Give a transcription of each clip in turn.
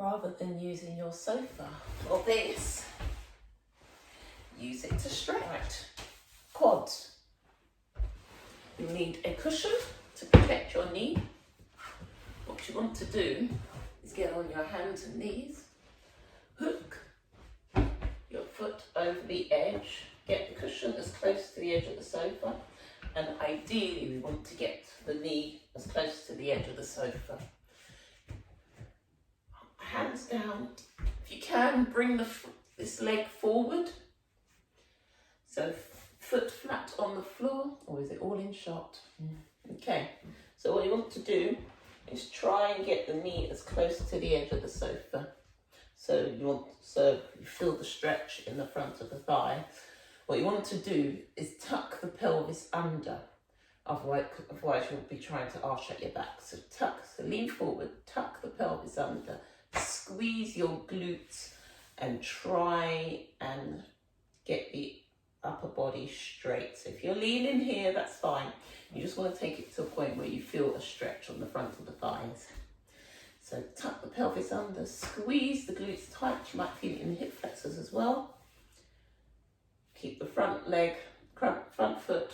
rather than using your sofa or this, use it to stretch. Quads. You need a cushion to protect your knee. What you want to do is get on your hands and knees, hook your foot over the edge, get the cushion as close to the edge of the sofa, and ideally we want to get the knee as close to the edge of the sofa. Hands down. If you can, bring this leg forward. So foot flat on the floor, or is it all in shot? Okay, so what you want to do is try and get the knee as close to the edge of the sofa. So you feel the stretch in the front of the thigh. What you want to do is tuck the pelvis under. Otherwise you'll be trying to arch at your back. So lean forward, tuck the pelvis under, squeeze your glutes and try and get the upper body straight. So if you're leaning here, that's fine. You just want to take it to a point where you feel a stretch on the front of the thighs. So tuck the pelvis under, squeeze the glutes tight. You might feel it in the hip flexors as well. Keep the front foot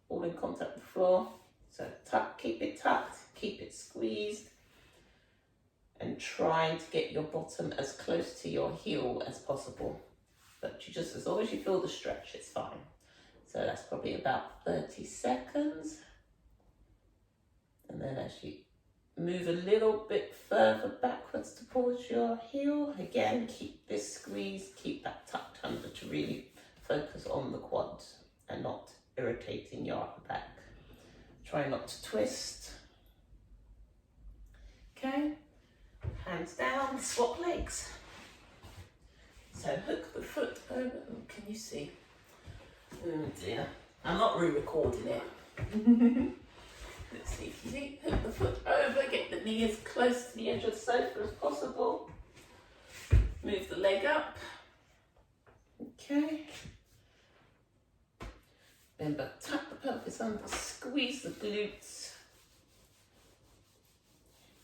all in contact with the floor. So keep it tucked, keep it squeezed, and trying to get your bottom as close to your heel as possible. But as long as you feel the stretch, it's fine. So that's probably about 30 seconds. And then as you move a little bit further backwards towards your heel, again, keep this squeeze, keep that tucked under to really focus on the quads and not irritating your upper back. Try not to twist. Okay, hands down, swap legs. So hook the foot over. Oh, can you see? Oh dear, I'm not re-recording it. Let's see if you see. Hook the foot over, get the knee as close to the edge of the sofa as possible. Move the leg up. Okay. Remember, tuck the pelvis under, squeeze the glutes.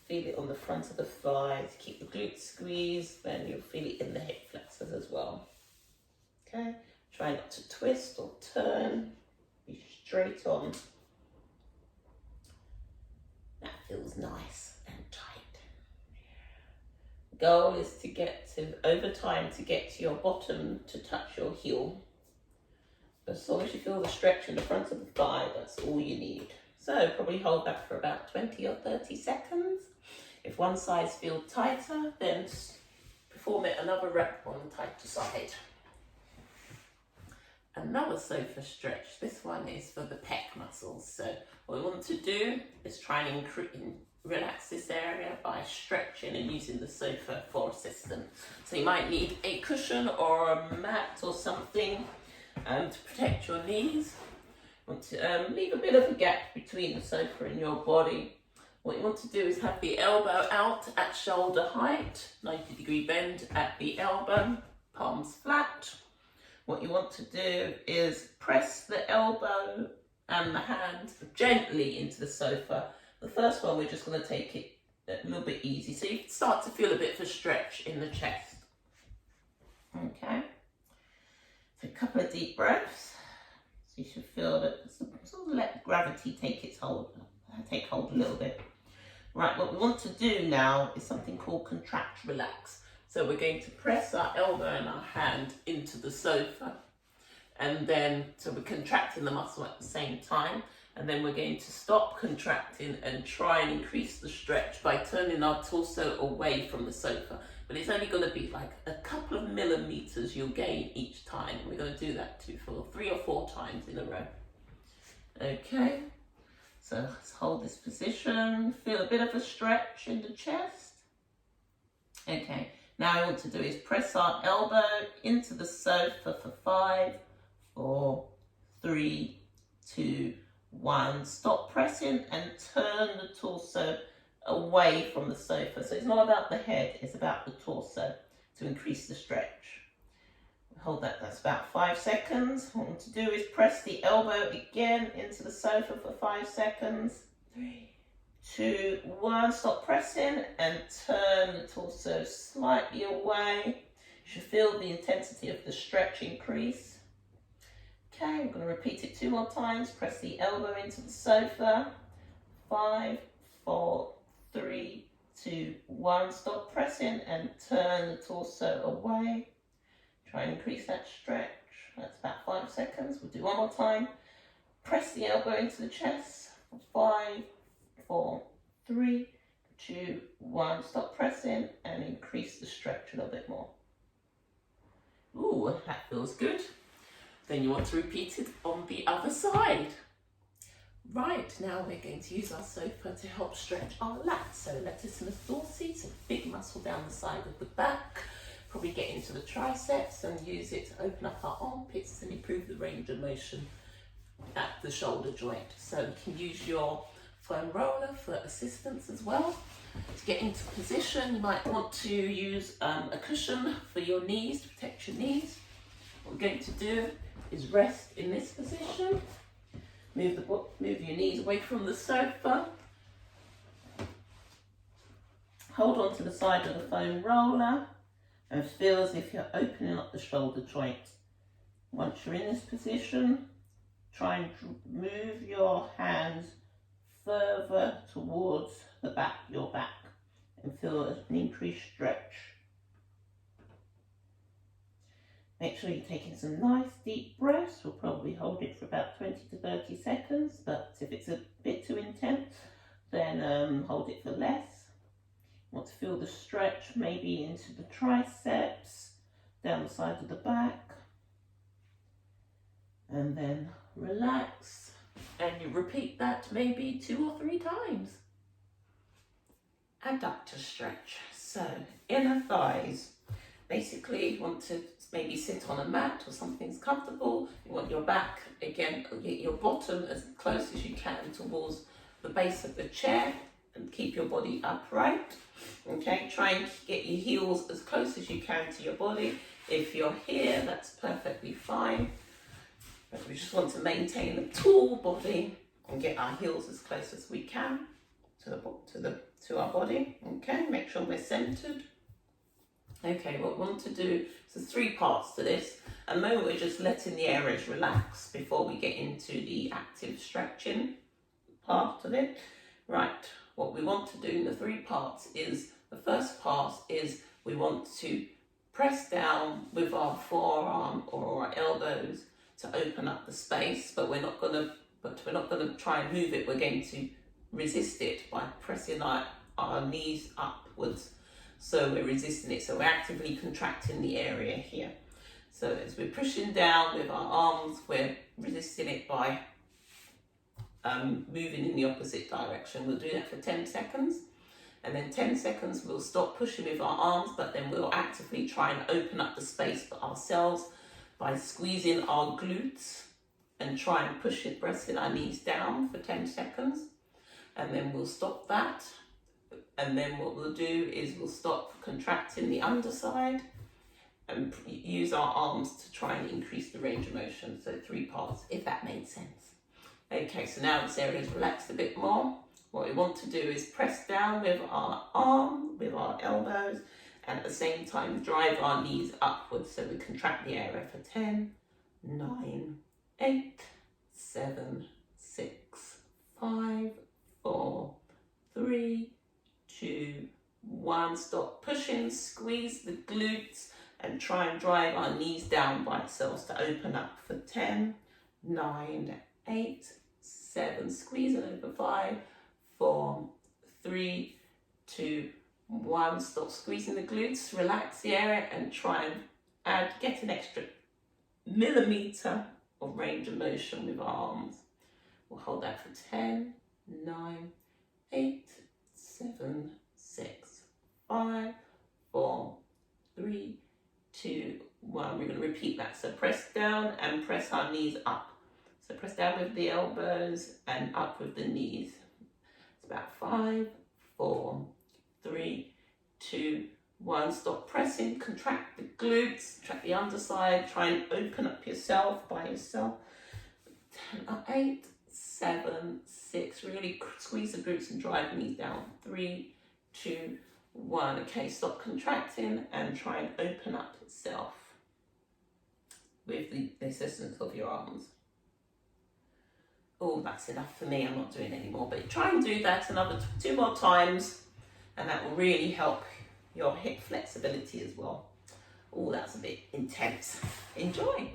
Feel it on the front of the thighs, keep the glutes squeezed, then you'll feel it in the hip flexors as well. Okay, try not to twist or turn, be straight on. That feels nice and tight. Goal is to get to, over time, to get to your bottom to touch your heel. As long as you feel the stretch in the front of the thigh, that's all you need. So probably hold that for about 20 or 30 seconds. If one side feels tighter, then perform it another rep on the tighter side. Another sofa stretch. This one is for the pec muscles. So what we want to do is try and relax this area by stretching and using the sofa for assistance. So you might need a cushion or a mat or something to protect your knees. You want to leave a bit of a gap between the sofa and your body. What you want to do is have the elbow out at shoulder height, 90-degree bend at the elbow, palms flat. What you want to do is press the elbow and the hand gently into the sofa. The first one, we're just going to take it a little bit easy, so you start to feel a bit of a stretch in the chest. Okay, so a couple of deep breaths. So you should feel that, sort of let gravity take hold a little bit. Right, what we want to do now is something called contract relax. So we're going to press our elbow and our hand into the sofa, and then so we're contracting the muscle at the same time, and then we're going to stop contracting and try and increase the stretch by turning our torso away from the sofa. But it's only going to be like a couple of millimeters you'll gain each time. We're going to do that for 3 or 4 times in a row. Okay. So let's hold this position, feel a bit of a stretch in the chest. Okay, now what I want to do is press our elbow into the sofa for 5, 4, 3, 2, 1. Stop pressing and turn the torso away from the sofa. So it's not about the head, it's about the torso to increase the stretch. Hold that, that's about 5 seconds. What I want to do is press the elbow again into the sofa for 5 seconds. 3, 2, 1. Stop pressing and turn the torso slightly away. You should feel the intensity of the stretch increase. Okay, I'm going to repeat it 2 more times. Press the elbow into the sofa. 5, 4, 3, 2, 1. Stop pressing and turn the torso away. Try and increase that stretch. That's about 5 seconds. We'll do one more time. Press the elbow into the chest. 5, 4, 3, 2, 1. Stop pressing and increase the stretch a little bit more. Ooh, that feels good. Then you want to repeat it on the other side. Right, now we're going to use our sofa to help stretch our lats. So latissimus dorsi, it's a big muscle down the side of the back. Probably get into the triceps and use it to open up our armpits and improve the range of motion at the shoulder joint. So you can use your foam roller for assistance as well. To get into position, you might want to use a cushion for your knees, to protect your knees. What we're going to do is rest in this position. Move your knees away from the sofa. Hold on to the side of the foam roller and feel as if you're opening up the shoulder joint. Once you're in this position, try and move your hands further towards the back, your back, and feel an increased stretch. Make sure you're taking some nice deep breaths. We'll probably hold it for about 20 to 30 seconds, but if it's a bit too intense, then hold it for less. Want to feel the stretch maybe into the triceps, down the side of the back, and then relax, and you repeat that maybe 2 or 3 times. Adductor stretch. So inner thighs. Basically, you want to maybe sit on a mat or something's comfortable. You want your back, again, get your bottom as close as you can towards the base of the chair and keep your body upright. Okay, try and get your heels as close as you can to your body. If you're here, that's perfectly fine. But we just want to maintain a tall body and get our heels as close as we can to our body. Okay, make sure we're centered. Okay, what we want to do, so 3 parts to this. At the moment, we're just letting the areas relax before we get into the active stretching part of it. Right, what we want to do in the 3 parts is, the first part is we want to press down with our forearm or our elbows to open up the space, but we're not going to try and move it. We're going to resist it by pressing our knees upwards. So we're resisting it. So we're actively contracting the area here. So as we're pushing down with our arms, we're resisting it by moving in the opposite direction. We'll do that for 10 seconds. And then 10 seconds, we'll stop pushing with our arms, but then we'll actively try and open up the space for ourselves by squeezing our glutes and try and push it, pressing our knees down for 10 seconds. And then we'll stop that. And then what we'll do is we'll stop contracting the underside and use our arms to try and increase the range of motion. So 3 parts, if that made sense. Okay, so now this area is relaxed a bit more. What we want to do is press down with our arm, with our elbows, and at the same time drive our knees upwards. So we contract the area for 10, 9, 8, 7, 6, 5, 4, 3, 2, 1. Stop pushing, squeeze the glutes and try and drive our knees down by themselves to open up for 10, 9, 8, 7, squeeze it over 5, 4, 3, 2, 1. Stop squeezing the glutes, relax the area and try and get an extra millimeter of range of motion with our arms. We'll hold that for 10, 9, 8, 7, 6, 5, 4, 3, 2, 1. We're going to repeat that. So press down and press our knees up. So press down with the elbows and up with the knees. It's about 5, 4, 3, 2, 1. Stop pressing, contract the glutes, contract the underside, try and open up yourself by yourself. 10, 8, 7, 6. Really squeeze the glutes and drive knees down. 3, 2, 1. Okay, stop contracting and try and open up itself with the assistance of your arms. Oh, that's enough for me. I'm not doing any more, but try and do that another 2 more times, and that will really help your hip flexibility as well. Oh, that's a bit intense. Enjoy.